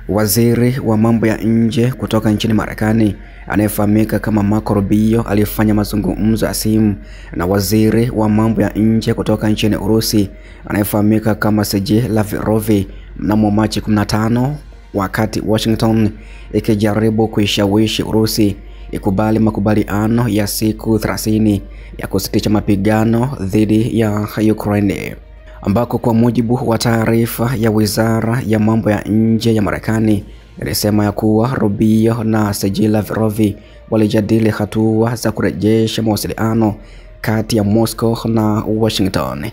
Waziri wa mambo ya nje kutoka nchini Marekani anayefahamika kama Marco Rubio alifanya mazungumzo ya simu na waziri wa mambo ya nje kutoka nchini Urusi anayefahamika kama Sergei Lavrov mnamo Machi 15, wakati Washington ikijaribu kuishawishi Urusi ikubali makubaliano ya siku 30 ya kusitisha mapigano dhidi ya Ukraine, ambako kwa mujibu wa taarifa ya Wizara ya Mambo ya Nje ya Marekani ilisema ya kuwa Rubio na Sergei Lavrov walijadili hatua za kurejesha mawasiliano kati ya Moscow na Washington.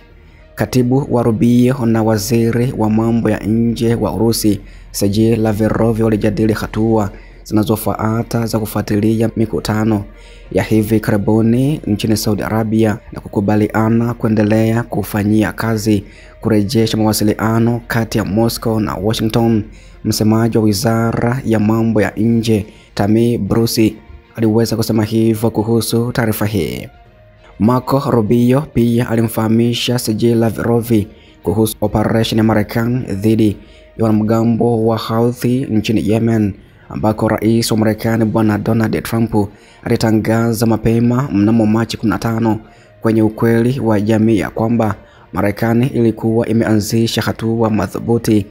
Katibu wa Rubio na waziri wa mambo ya nje wa Urusi Sergei Lavrov walijadili hatua zinazofuata za kufuatilia mikutano ya hivi karibuni nchini Saudi Arabia na kukubaliana kuendelea kufanyia kazi kurejesha mawasiliano kati ya Moscow na Washington. Msemaji wa Wizara ya Mambo ya Nje Tammy Bruce aliweza kusema hivyo kuhusu taarifa hii. Marco Rubio pia alimfahamisha Sergei Lavrov kuhusu operation ya Marekani dhidi ya wanamgambo wa Houthi nchini Yemen, ambako rais wa Marekani Bwana Donald Trump alitangaza mapema mnamo Machi 15 kwenye ukweli wa jamii ya kwamba Marekani ilikuwa imeanzisha hatua madhubuti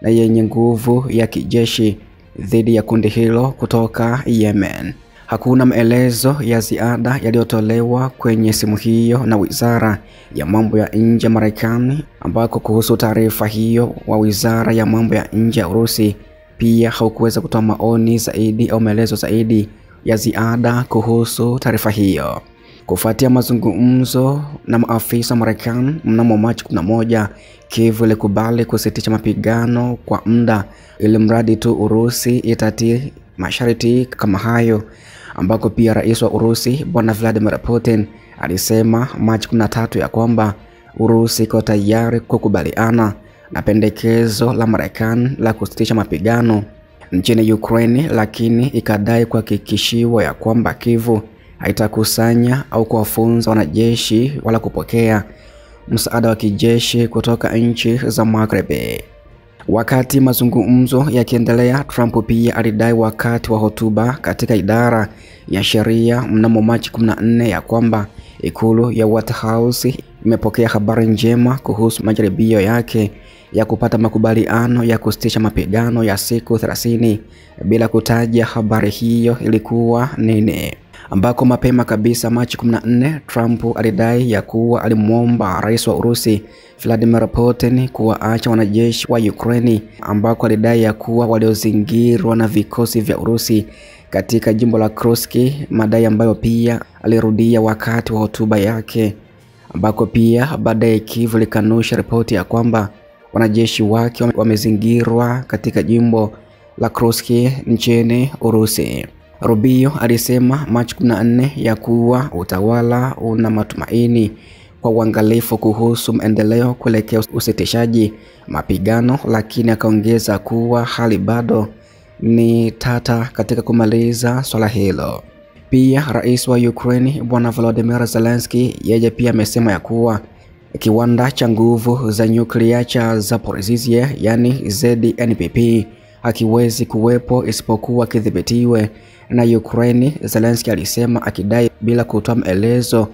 na yenye nguvu ya kijeshi dhidi ya kundi hilo kutoka Yemen. Hakuna maelezo ya ziada yaliyotolewa kwenye simu hiyo na Wizara ya Mambo ya Nje ya Marekani, ambako kuhusu taarifa hiyo wa Wizara ya Mambo ya Nje ya Urusi pia haukuweza kutoa maoni zaidi au maelezo zaidi ya ziada kuhusu taarifa hiyo. Kufuatia mazungumzo na maafisa wa Marekani mnamo Machi 11, Kiev ilikubali kusitisha mapigano kwa muda ili mradi tu Urusi itatii masharti kama hayo, ambako pia rais wa Urusi Bwana Vladimir Putin alisema Machi 13 ya kwamba Urusi iko tayari kukubaliana na pendekezo la Marekani la kusitisha mapigano nchini Ukraine, lakini ikadai kuhakikishiwa ya kwamba Kiev haitakusanya au kuwafunza wanajeshi wala kupokea msaada wa kijeshi kutoka nchi za Magharibi. Wakati mazungumzo yakiendelea, Trump pia alidai wakati wa hotuba katika idara ya sheria mnamo Machi 14 ya kwamba ikulu ya White House imepokea habari njema kuhusu majaribio yake ya kupata makubaliano ya kusitisha mapigano ya siku 30 bila kutaja habari hiyo ilikuwa nini, ambako mapema kabisa Machi 14 Trump alidai ya kuwa alimwomba rais wa Urusi Vladimir Putin kuwaacha wanajeshi wa Ukraine, ambako alidai ya kuwa waliozingirwa na vikosi vya Urusi katika jimbo la Kursk, madai ambayo pia alirudia wakati wa hotuba yake, ambako pia baadaye Kiev likanusha ripoti ya kwamba wanajeshi wake wamezingirwa katika jimbo la Kursk nchini Urusi. Rubio alisema Machi 14 ya kuwa utawala una matumaini kwa uangalifu kuhusu maendeleo kuelekea usitishaji mapigano, lakini akaongeza kuwa hali bado ni tata katika kumaliza swala hilo. Pia rais wa Ukraine Bwana Volodymyr Zelensky yeye pia amesema ya kuwa kiwanda cha nguvu za nyuklia cha Zaporizhzhia yani ZNPP hakiwezi kuwepo isipokuwa kidhibitiwe na Ukraine, Zelensky alisema, akidai bila kutoa maelezo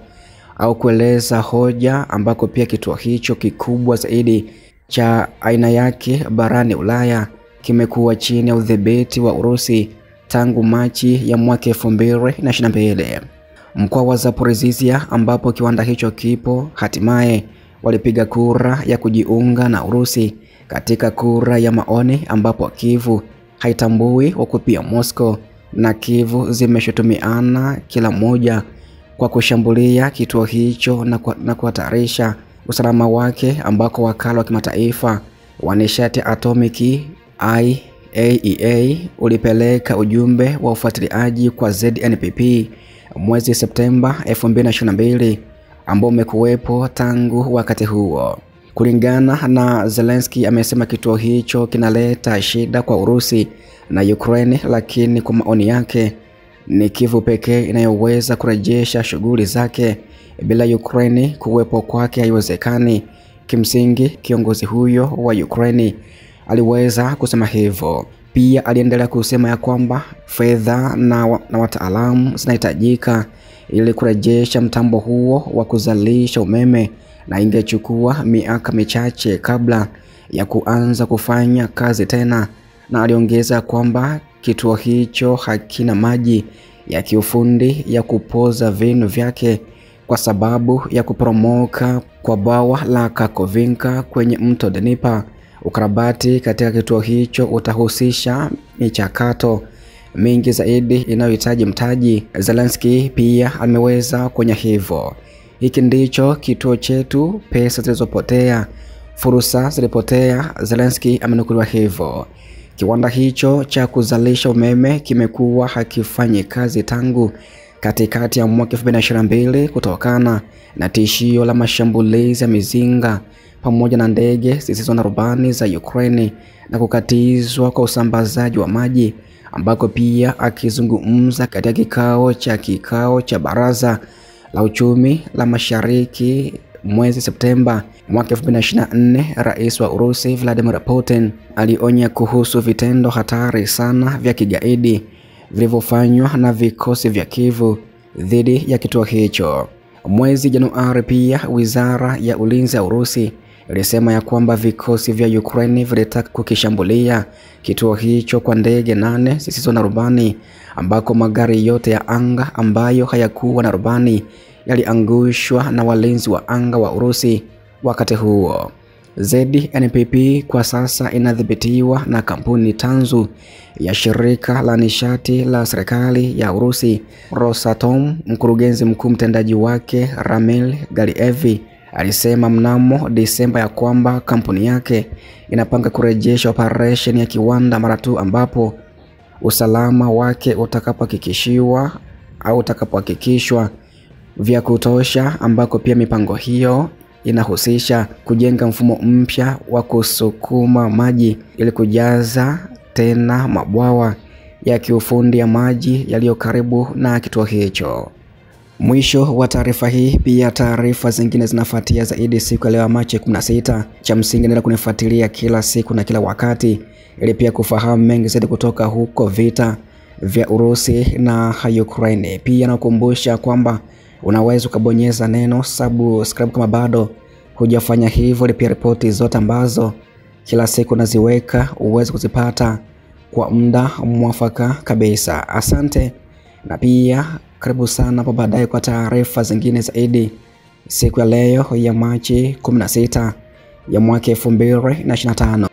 au kueleza hoja, ambako pia kituo hicho kikubwa zaidi cha aina yake barani Ulaya kimekuwa chini ya udhibiti wa Urusi tangu Machi ya mwaka 2022. Mkoa wa Zaporizhzhia ambapo kiwanda hicho kipo hatimaye walipiga kura ya kujiunga na Urusi katika kura ya maoni, ambapo Kiev haitambui huku pia Moscow na Kiev zimeshutumiana kila moja kwa kushambulia kituo hicho na kuhatarisha usalama wake, ambako wakala wa kimataifa wa nishati atomiki IAEA ulipeleka ujumbe wa ufuatiliaji kwa ZNPP mwezi Septemba 2022 ambao umekuwepo tangu wakati huo. Kulingana na Zelensky, amesema kituo hicho kinaleta shida kwa Urusi na Ukraine, lakini kwa maoni yake ni Kiev pekee inayoweza kurejesha shughuli zake. Bila Ukraine kuwepo kwake haiwezekani. Kimsingi kiongozi huyo wa Ukraine aliweza kusema hivyo. Pia aliendelea kusema ya kwamba fedha na wataalamu zinahitajika ili kurejesha mtambo huo wa kuzalisha umeme, na ingechukua miaka michache kabla ya kuanza kufanya kazi tena. Na aliongeza kwamba kituo hicho hakina maji ya kiufundi ya kupoza vinu vyake kwa sababu ya kuporomoka kwa bwawa la Kakhovka kwenye mto Dnieper. Ukarabati katika kituo hicho utahusisha michakato mingi zaidi inayohitaji mtaji. Zelensky pia ameweza kuonya hivyo. Hiki ndicho kituo chetu, pesa zilizopotea, fursa zilipotea, Zelensky amenukuliwa hivyo. Kiwanda hicho cha kuzalisha umeme kimekuwa hakifanyi kazi tangu katikati ya mwaka 2022 kutokana na tishio la mashambulizi ya mizinga pamoja na ndege zisizo na rubani za Ukraine na kukatizwa kwa usambazaji wa maji, ambako pia akizungumza katika kikao cha Baraza la Uchumi la Mashariki mwezi Septemba mwaka 2024, Rais wa Urusi Vladimir Putin alionya kuhusu vitendo hatari sana vya kigaidi vilivyofanywa na vikosi vya Kiev dhidi ya kituo hicho. Mwezi Januari pia Wizara ya Ulinzi ya Urusi ilisema ya kwamba vikosi vya Ukraine vilitaka kukishambulia kituo hicho kwa ndege 8 zisizo na rubani, ambako magari yote ya anga ambayo hayakuwa na rubani yaliangushwa na walinzi wa anga wa Urusi. Wakati huo ZNPP kwa sasa inadhibitiwa na kampuni tanzu ya shirika la nishati la serikali ya Urusi Rosatom. Mkurugenzi mkuu mtendaji wake Ramil Galiev alisema mnamo Disemba ya kwamba kampuni yake inapanga kurejesha operation ya kiwanda mara tu ambapo usalama wake utakapohakikishwa vya kutosha, ambako pia mipango hiyo inahusisha kujenga mfumo mpya wa kusukuma maji ili kujaza tena mabwawa ya kiufundi ya maji yaliyo karibu na kituo hicho. Mwisho wa taarifa hii. Pia taarifa zingine zinafuatia zaidi siku ya leo Machi 16. Cha msingi endelea kunifuatilia kila siku na kila wakati ili pia kufahamu mengi zaidi kutoka huko vita vya Urusi na Ukraine. Pia nakukumbusha kwamba unaweza kubonyeza neno subscribe kama bado hujafanya hivyo, ili pia ripoti zote ambazo kila siku naziweka uweze kuzipata kwa muda mwafaka kabisa. Asante, na pia karibu sana hapo baadaye kwa taarifa zingine zaidi siku ya leo ya Machi 16 ya mwaka 2025.